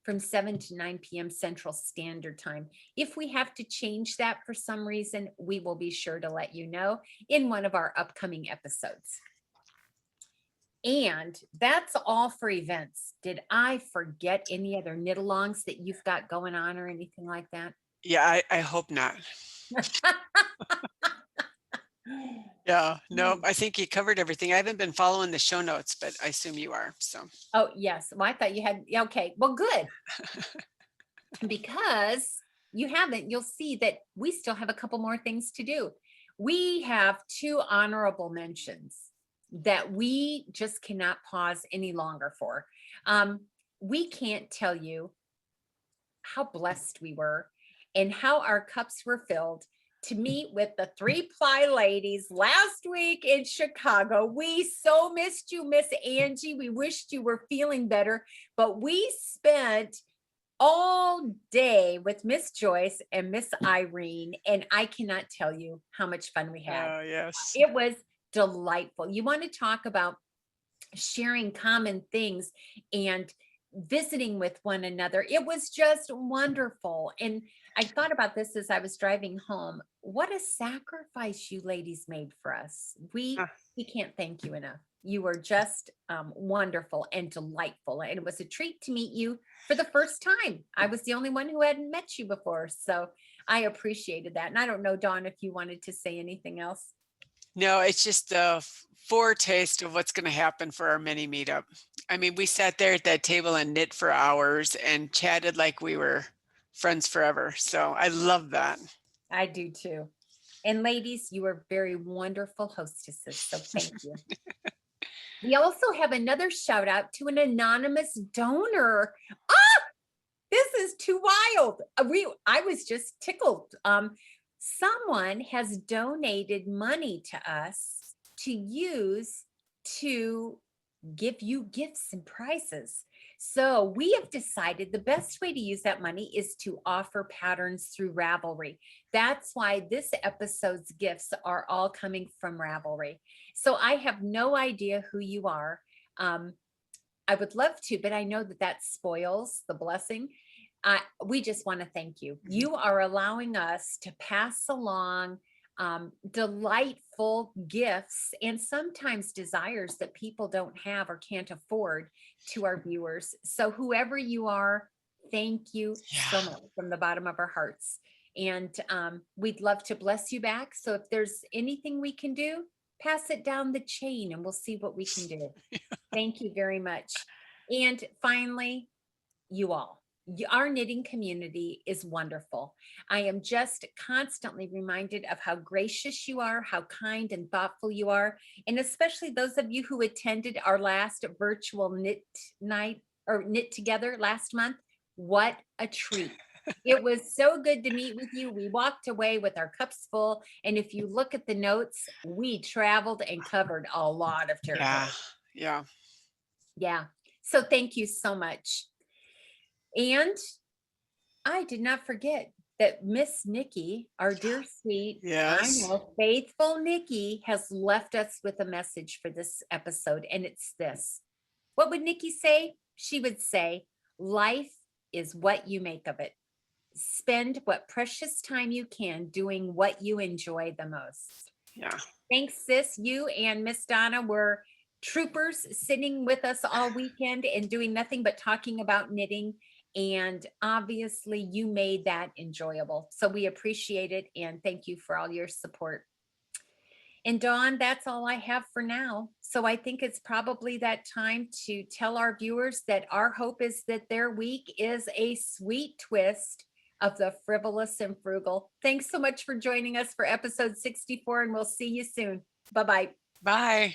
from 7 to 9 p.m. Central Standard Time. If we have to change that for some reason, we will be sure to let you know in one of our upcoming episodes. And that's all for events. Did I forget any other knit-alongs that you've got going on or anything like that? Yeah, I hope not. Yeah, no, I think you covered everything. I haven't been following the show notes, but I assume you are. So. Oh, yes. Well, I thought you had. Okay, well, good. Because you haven't, you'll see that we still have a couple more things to do. We have 2 honorable mentions that we just cannot pause any longer for. We can't tell you how blessed we were and how our cups were filled to meet with the 3-ply ladies last week in Chicago. We so missed you, Miss Angie. We wished you were feeling better, but we spent all day with Miss Joyce and Miss Irene, and I cannot tell you how much fun we had. Yes. It was delightful. You want to talk about sharing common things and visiting with one another. It was just wonderful. And I thought about this as I was driving home. What a sacrifice you ladies made for us. We can't thank you enough. You were just wonderful and delightful. And it was a treat to meet you for the first time. I was the only one who hadn't met you before. So I appreciated that. And I don't know, Dawn, if you wanted to say anything else. No, it's just a foretaste of what's going to happen for our mini meetup. I mean, we sat there at that table and knit for hours and chatted like we were friends forever. So I love that. I do too. And ladies, you are very wonderful hostesses. So thank you. We also have another shout out to an anonymous donor. This is too wild. I was just tickled. Someone has donated money to us to use to give you gifts and prizes. So we have decided the best way to use that money is to offer patterns through Ravelry. That's why this episode's gifts are all coming from Ravelry. So I have no idea who you are. I would love to, but I know that spoils the blessing. we just want to thank you. You are allowing us to pass along delightful gifts and sometimes desires that people don't have or can't afford to our viewers. So whoever you are, thank you so much from the bottom of our hearts. And we'd love to bless you back. So if there's anything we can do, pass it down the chain and we'll see what we can do. Thank you very much. And finally, you all. Our knitting community is wonderful. I am just constantly reminded of how gracious you are, how kind and thoughtful you are, and especially those of you who attended our last virtual knit night or knit together last month. What a treat. It was so good to meet with you. We walked away with our cups full. And if you look at the notes, we traveled and covered a lot of territory. Yeah. So thank you so much. And I did not forget that Miss Nikki, our dear sweet, I know, faithful Nikki, has left us with a message for this episode. And it's this. What would Nikki say? She would say, life is what you make of it. Spend what precious time you can doing what you enjoy the most. Yeah. Thanks, sis. You and Miss Donna were troopers sitting with us all weekend and doing nothing but talking about knitting. And obviously you made that enjoyable. So we appreciate it. And thank you for all your support. And Dawn, that's all I have for now. So I think it's probably that time to tell our viewers that our hope is that their week is a sweet twist of the frivolous and frugal. Thanks so much for joining us for episode 64, and we'll see you soon. Bye-bye. Bye.